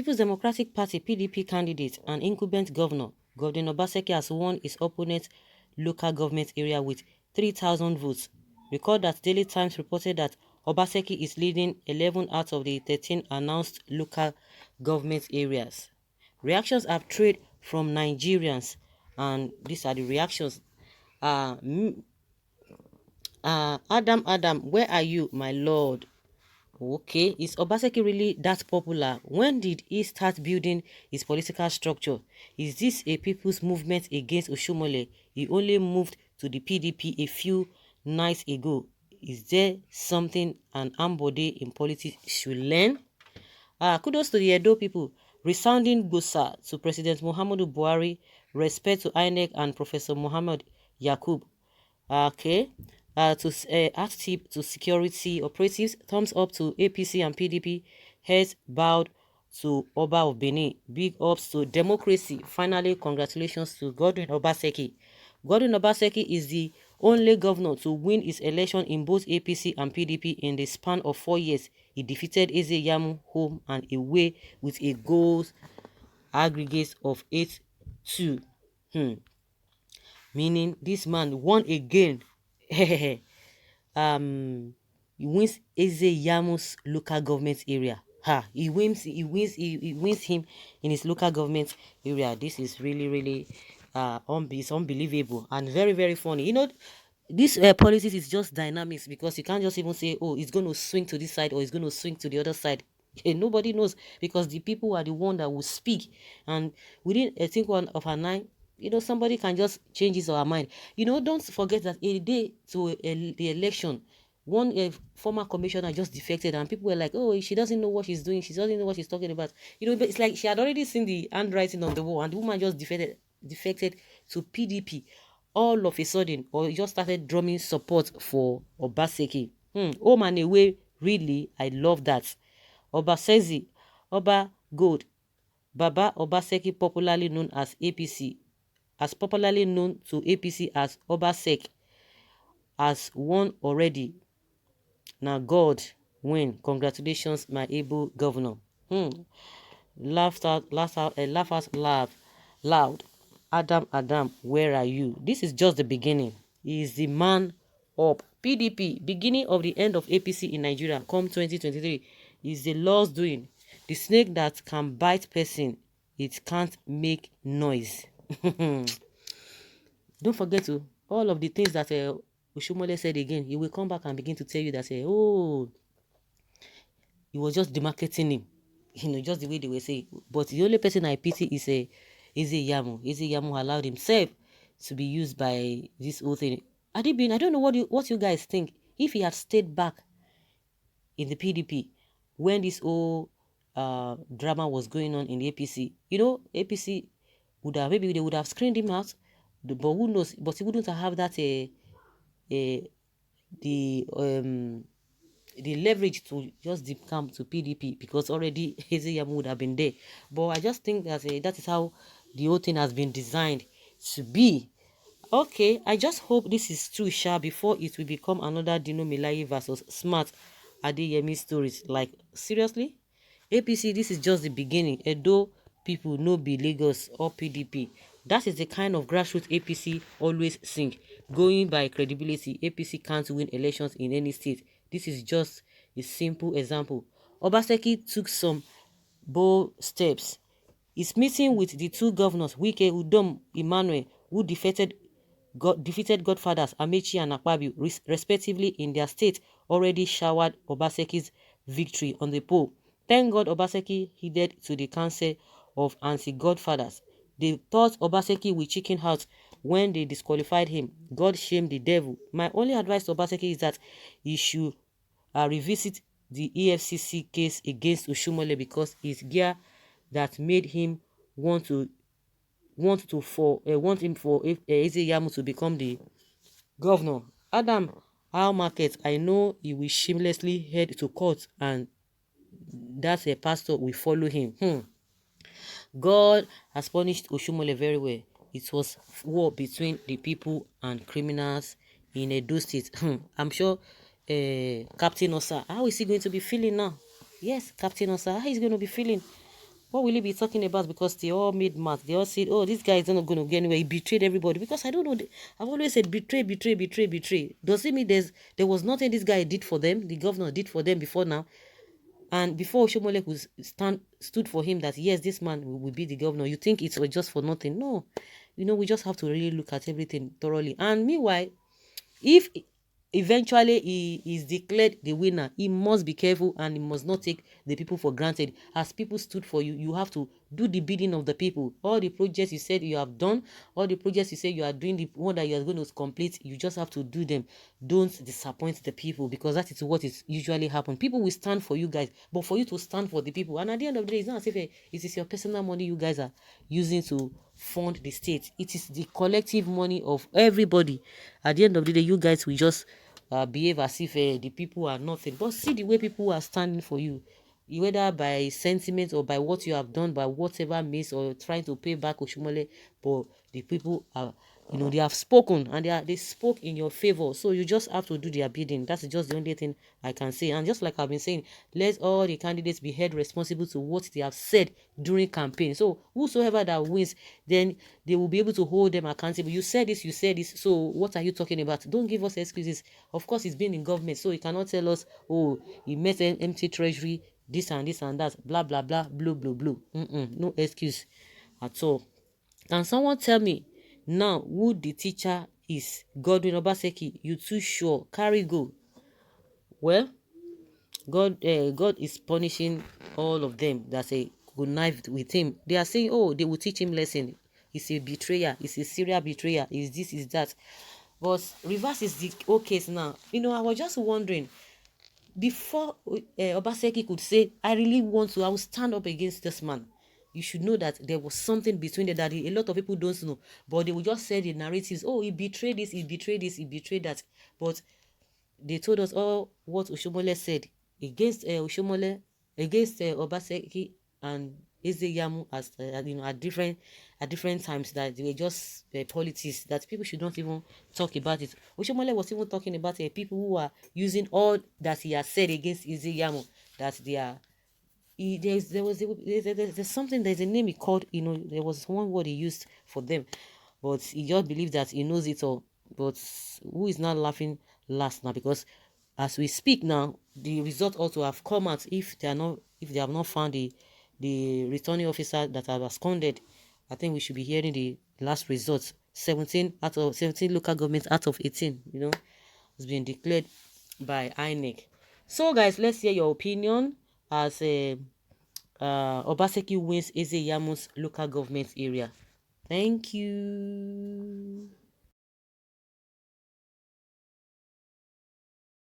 People's Democratic Party (PDP) candidate and incumbent governor, Godwin Obaseki, has won his opponent's local government area with 3,000 votes. Record that Daily Times reported that Obaseki is leading 11 out of the 13 announced local government areas. Reactions have trailed from Nigerians, and these are the reactions. Adam, where are you, my lord? Okay, is Obaseki really that popular? When did he start building his political structure? Is this a people's movement against Oshomole? He only moved to the PDP a few nights ago. Is there something an Ambode in politics should learn? Kudos to the Edo people. Resounding Gusa to President Muhammadu Buhari, respect to INEC and Professor Muhammad Yakub. Okay. Active to security operatives, thumbs up to APC and PDP, heads bowed to Oba of Benin, big ups to democracy. Finally, congratulations to Godwin Obaseki. Godwin Obaseki is the only governor to win his election in both APC and PDP in the span of 4 years. He defeated Eze Yamu home and away with a goals aggregate of 8-2. Meaning this man won again. He wins Eze Yamu's local government area. He wins him in his local government area. This is really it's unbelievable and very, very funny. You know, this politics is just dynamics, because you can't just even say, oh, it's going to swing to this side or it's going to swing to the other side. Nobody knows, because the people are the one that will speak. And within I think one of our 9, you know, somebody can just change his or her mind. You know, don't forget that a day to the election, one former commissioner just defected, and people were like, oh, she doesn't know what she's doing, she doesn't know what she's talking about. You know, but it's like she had already seen the handwriting on the wall, and the woman just defected to PDP all of a sudden, or just started drumming support for Obaseki. Home and away, really, I love that. Obaseki, Oba Gold, Baba Obaseki, popularly known as APC, as popularly known to APC as Obasek, has won already. Now God win. Congratulations, my able governor. Laugh out loud. Adam, where are you? This is just the beginning. He is the man up. PDP, beginning of the end of APC in Nigeria, come 2023, is the Lord's doing. The snake that can bite person, it can't make noise. Don't forget to all of the things that Oshomole said again. He will come back and begin to tell you that, oh, he was just demarketing him. You know, just the way they were saying. But the only person I pity is Eze Yamu. Eze Yamu allowed himself to be used by this whole thing. I don't know what you guys think. If he had stayed back in the PDP when this whole drama was going on in the APC, you know, APC would have, maybe they would have screened him out, but who knows? But he wouldn't have that the leverage to just come to PDP, because already Eze Yamu would have been there. But I just think that that is how the whole thing has been designed to be. Okay, I just hope this is true, Sha, before it will become another Dino Melaye versus Smart Adeyemi stories. Like, seriously? APC, this is just the beginning. Edo people no be Lagos or PDP. That is the kind of grassroots APC always sing. Going by credibility, APC can't win elections in any state. This is just a simple example. Obaseki took some bold steps. His meeting with the two governors, Wike, Udom, Emmanuel, who defeated Godfathers Amechi and Akpabio, respectively, in their state, already showered Obaseki's victory on the poll. Thank God Obaseki heeded to the counsel of anti-Godfathers. They thought Obaseki would chicken out when they disqualified him. God shame the devil. My only advice to Obaseki is that he should revisit the EFCC case against Oshomole, because it's gear that made him want him for Eze Yamu to become the governor. Adam, our market, I know he will shamelessly head to court, and that's a pastor will follow him. God has punished Oshomole very well. It was war between the people and criminals in Edo State. I'm sure Captain Osa, how is he going to be feeling now? Yes, Captain Osa, how is he going to be feeling? What will he be talking about? Because they all made math. They all said, oh, this guy is not going to get anywhere. He betrayed everybody. Because I don't know. I've always said betray, betray, betray, betray. Does it mean there was nothing this guy did for them? The governor did for them before now? And before Oshomole could stood for him that, yes, this man will be the governor, you think it was just for nothing? No. We just have to really look at everything thoroughly. And meanwhile, if eventually he is declared the winner, he must be careful and he must not take the people for granted. As people stood for you, you have to do the bidding of the people. All the projects you said you have done, all the projects you said you are doing, the one that you are going to complete, you just have to do them. Don't disappoint the people, because that is what is usually happen. People will stand for you guys, but for you to stand for the people, and at the end of the day, it's not as if it is your personal money you guys are using to fund the state. It is the collective money of everybody. At the end of the day, you guys will just behave as if the people are nothing. But see the way people are standing for you, whether by sentiment or by what you have done, by whatever means, or trying to pay back Oshomole. But the people are, they have spoken, and they spoke in your favor. So you just have to do their bidding. That's just the only thing I can say. And just like I've been saying, let all the candidates be held responsible to what they have said during campaign. So whosoever that wins, then they will be able to hold them accountable. You said this, so what are you talking about? Don't give us excuses. Of course, he's been in government, so he cannot tell us, oh, he met an empty treasury, this and this and that, blah blah blah, blue blue blue. No excuse at all. Can someone tell me now who the teacher is? Godwin Obaseki, you too sure? Carry go. Well, God is punishing all of them that say connived with him. They are saying, oh, they will teach him lesson. He's a betrayer. He's a serial betrayer. Is this, is that. But reverse is the whole case now. I was just wondering, before Obaseki could say, I will stand up against this man. You should know that there was something between them that a lot of people don't know. But they will just say the narratives, oh, he betrayed this, he betrayed this, he betrayed that. But they told us all what Oshomole said against Oshomole, against Obaseki and Ezeyamu as at different times, that they were just politics, that people should not even talk about it. Oshomole was even talking about people who are using all that he has said against Ezeyamu, that they are. There's something, there's a name he called, there was one word he used for them, but he just believes that he knows it all. But who is not laughing last now? Because as we speak now, the result also have come out. If they have not found the returning officer that have absconded, I think we should be hearing the last results. 17 local governments out of 18, has been declared by INEC. So guys, let's hear your opinion as Obaseki wins Ezeyamu's local government area. Thank you.